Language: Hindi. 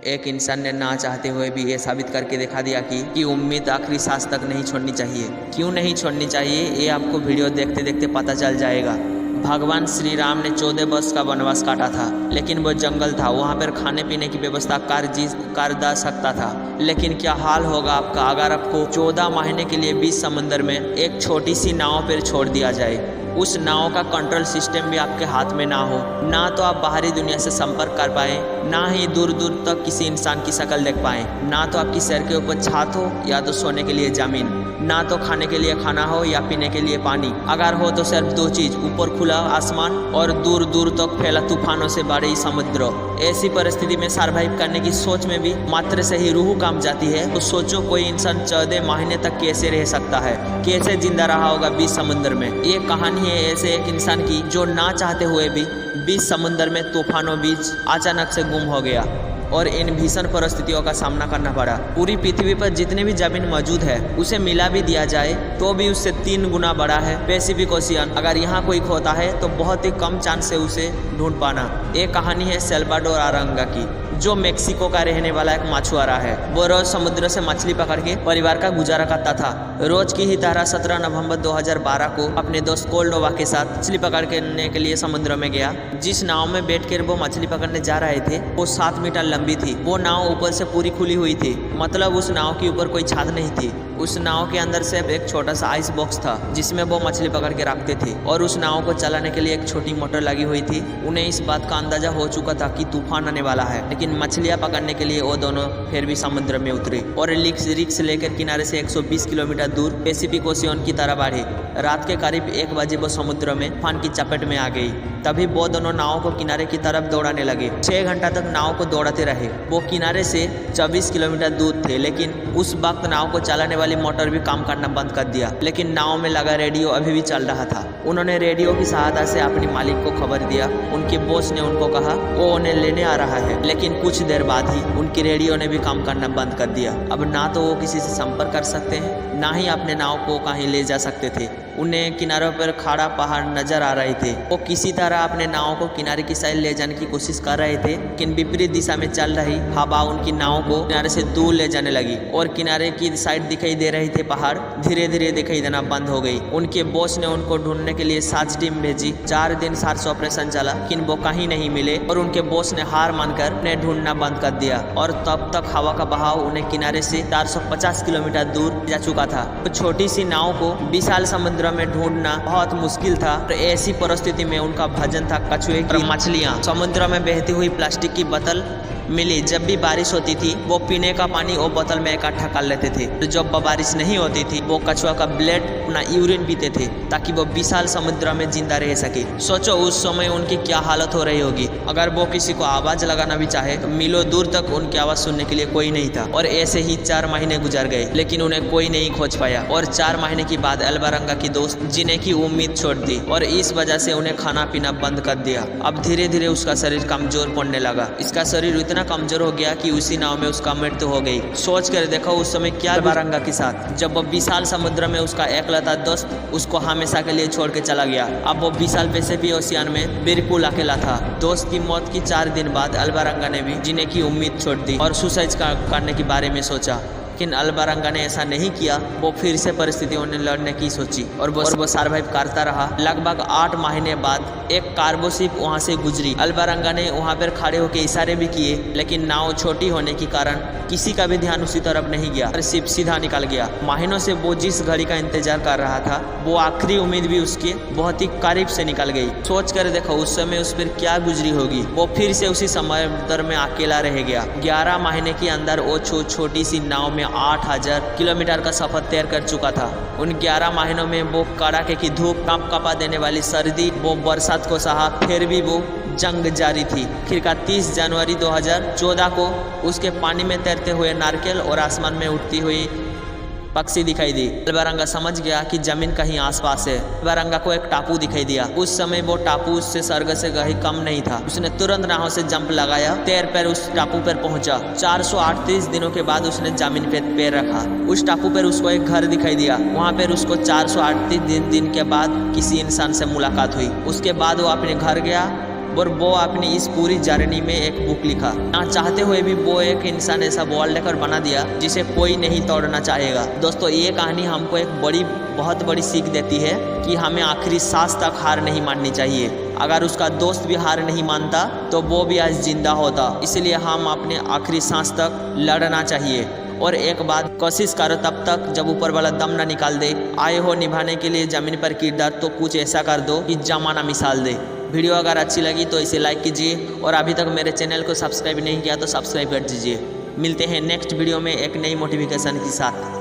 एक इंसान ने ना चाहते हुए भी ये साबित करके दिखा दिया कि उम्मीद आखिरी सांस तक नहीं छोड़नी चाहिए। क्यों नहीं छोड़नी चाहिए ये आपको वीडियो देखते देखते पता चल जाएगा। भगवान श्री राम ने 14 वर्ष का वनवास काटा था, लेकिन वो जंगल था, वहाँ पर खाने पीने की व्यवस्था कर दा सकता था। लेकिन क्या हाल होगा आपका अगर आपको 14 महीने के लिए बीच समंदर में एक छोटी सी नाव पर छोड़ दिया जाए। उस नाव का कंट्रोल सिस्टम भी आपके हाथ में ना हो, ना तो आप बाहरी दुनिया से संपर्क कर पाए, ना ही दूर दूर तक किसी इंसान की शक्ल देख पाए, ना तो आपकी सर के ऊपर छत हो या तो सोने के लिए जमीन, ना तो खाने के लिए खाना हो या पीने के लिए पानी। अगर हो तो सिर्फ 2 चीज, ऊपर खुला आसमान और दूर दूर तक फैला तूफानों से भरे समुद्र। ऐसी परिस्थिति में सर्वाइव करने की सोच में भी मात्र से ही रूह काम जाती है। तो सोचो कोई इंसान 14 महीने तक कैसे रह सकता है, कैसे जिंदा रहा होगा बीच समुद्र में। ये कहानी है ऐसे एक इंसान की जो ना चाहते हुए भी बीच समुद्र में तूफानों बीच अचानक से गुम हो गया और इन भीषण परिस्थितियों का सामना करना पड़ा। पूरी पृथ्वी पर जितने भी जमीन मौजूद है उसे मिला भी दिया जाए तो भी उससे 3 गुना बड़ा है पैसिफिक ओशियन। अगर यहाँ कोई खोता है तो बहुत ही कम चांस है उसे ढूंढ पाना। एक कहानी है सल्वाडोर अरांगा की, जो मेक्सिको का रहने वाला एक मछुआरा है। वो रोज समुद्र से मछली पकड़ के परिवार का गुजारा करता था। रोज की ही तरह 17 नवंबर 2012 को अपने दोस्त कोल्डोवा के साथ मछली पकड़ने के लिए समुद्र में गया। जिस नाव में बैठकर वो मछली पकड़ने जा रहे थे वो 7 मीटर लंबी थी। वो नाव ऊपर से पूरी खुली हुई थी, मतलब उस नाव के ऊपर कोई छत नहीं थी। उस नाव के अंदर सिर्फ एक छोटा सा आइस बॉक्स था जिसमें वो मछली पकड़ के रखते थे, और उस नाव को चलाने के लिए एक छोटी मोटर लगी हुई थी। उन्हें इस बात का अंदाजा हो चुका था कि तूफान आने वाला है, लेकिन मछलियां पकड़ने के लिए वो दोनों फिर भी समुद्र में उतरे और रिक्स लेकर किनारे से 120 किलोमीटर दूर पैसिफिक ओशियन की तरफ बढ़े। रात के करीब 1 बजे वो समुद्र में तूफान की चपेट में आ गई। तभी वो दोनों नाव को किनारे की तरफ दौड़ाने लगे। 6 घंटा तक नाव को दौड़ाते रहे। वो किनारे से 24 किलोमीटर दूर थे, लेकिन उस वक्त नाव को चलाने वाली मोटर भी काम करना बंद कर दिया। लेकिन नाव में लगा रेडियो अभी भी चल रहा था। उन्होंने रेडियो की सहायता से अपने मालिक को खबर दिया। उनके बॉस ने उनको कहा वो उन्हें लेने आ रहा है, लेकिन कुछ देर बाद ही उनकी रेडियो ने भी काम करना बंद कर दिया। अब ना तो वो किसी से संपर्क कर सकते हैं, ना ही अपने नाव को कहीं ले जा सकते थे। उन्हें किनारों पर खड़ा पहाड़ नजर आ रहे थे। वो किसी तरह अपने नाव को किनारे की साइड ले जाने की कोशिश कर रहे थे, लेकिन विपरीत दिशा में चल रही हवा उनकी नाव को किनारे से दूर ले जाने लगी और किनारे की साइड दिखाई दे रहे थे पहाड़ धीरे धीरे दिखाई देना बंद हो गई। उनके बॉस ने उनको ढूंढने के लिए 7 टीम भेजी। 4 दिन सर्च ऑपरेशन चला, लेकिन वो कहीं नहीं मिले और उनके बॉस ने हार मानकर उन्हें ढूंढना बंद कर दिया। और तब तक हवा का बहाव उन्हें किनारे से 450 किलोमीटर दूर जा चुका था। तो छोटी सी नाव को विशाल समुद्र में ढूंढना बहुत मुश्किल था। तो ऐसी परिस्थिति में उनका भजन था कछुए की मछलियां। समुद्र में बहती हुई प्लास्टिक की बोतल मिली। जब भी बारिश होती थी वो पीने का पानी वो बोतल में इकट्ठा कर लेते थे। तो जब बारिश नहीं होती थी वो कछुआ का ब्लड अपना यूरिन पीते थे ताकि वो विशाल समुद्र में जिंदा रह सके। सोचो उस समय उनकी क्या हालत हो रही होगी। अगर वो किसी को आवाज लगाना भी चाहे तो मीलों दूर तक उनकी आवाज सुनने के लिए कोई नहीं था। और ऐसे ही 4 महीने गुजर गए, लेकिन उन्हें कोई नहीं खोज पाया। और 4 महीने के बाद अल्बारंगा की दोस्त जीने की उम्मीद छोड़ दी और इस वजह से उन्हें खाना पीना बंद कर दिया। अब धीरे धीरे उसका शरीर कमजोर पड़ने लगा। इसका शरीर इतना कमजोर हो गया कि उसी नाव में उसका मृत्यु हो गई। सोच कर देखो उस समय क्या अल्बारंगा के साथ, जब वो विशाल समुद्र में उसका एकलौता दोस्त उसको हमेशा के लिए छोड़ के चला गया। अब वो विशाल पैसिफिक ओशियन में बिल्कुल अकेला था। दोस्त की मौत की 4 दिन बाद अल्बारंगा ने भी जीने की उम्मीद छोड़ दी और सुसाइड करने के बारे में सोचा, लेकिन अल्बारंगा ने ऐसा नहीं किया। वो फिर से परिस्थितियों ने लड़ने की सोची और वो सर्वाइव करता रहा। लगभग 8 महीने बाद एक कार्गो शिप वहाँ से गुजरी। अल्बारंगा ने वहाँ पर खड़े होकर इशारे भी किए, लेकिन नाव छोटी होने के कारण किसी का भी ध्यान उसी तरफ नहीं गया और शिप सीधा निकल गया। महीनों से वो जिस घड़ी का इंतजार कर रहा था वो आखिरी उम्मीद भी उसके बहुत ही करीब से निकल गई। सोच कर देखो उस समय उस पर क्या गुजरी होगी। वो फिर से उसी समुद्र में अकेला रह गया। 11 महीने के अंदर वो छोटी सी नाव में 8000 किलोमीटर का सफर तय कर चुका था। उन 11 महीनों में वो कड़ाके की धूप, कांपा देने वाली सर्दी, वो बरसात को सहा, फिर भी वो जंग जारी थी। फिर 30 जनवरी 2014 को उसके पानी में तैरते हुए नारकेल और आसमान में उड़ती हुई पक्षी दिखाई दी। अल्बारंगा समझ गया कि जमीन कहीं आसपास है। अल्बारंगा को एक टापू दिखाई दिया। उस समय वो टापू उससे स्वर्ग से कहीं कम नहीं था। उसने तुरंत नाव से जंप लगाया, तैर पर उस टापू पर पहुंचा। 438 दिनों के बाद उसने जमीन पे पैर रखा। उस टापू पर उसको एक घर दिखाई दिया। वहाँ पर उसको 438 दिन के बाद किसी इंसान से मुलाकात हुई। उसके बाद वो अपने घर गया और वो अपनी इस पूरी जर्नी में एक बुक लिखा। ना चाहते हुए भी वो एक इंसान ऐसा वर्ल्ड रिकॉर्ड बना दिया जिसे कोई नहीं तोड़ना चाहेगा। दोस्तों ये कहानी हमको एक बहुत बड़ी सीख देती है कि हमें आखिरी सांस तक हार नहीं माननी चाहिए। अगर उसका दोस्त भी हार नहीं मानता तो वो भी आज जिंदा होता। इसलिए हम अपने आखिरी सांस तक लड़ना चाहिए। और एक बात कोशिश करो तब तक जब ऊपर वाला दम ना निकाल दे। आए हो निभाने के लिए ज़मीन पर किरदार, तो कुछ ऐसा कर दो कि जमाना मिसाल दे। वीडियो अगर अच्छी लगी तो इसे लाइक कीजिए और अभी तक मेरे चैनल को सब्सक्राइब नहीं किया तो सब्सक्राइब कर दीजिए। मिलते हैं नेक्स्ट वीडियो में एक नई मोटिवेशन के साथ।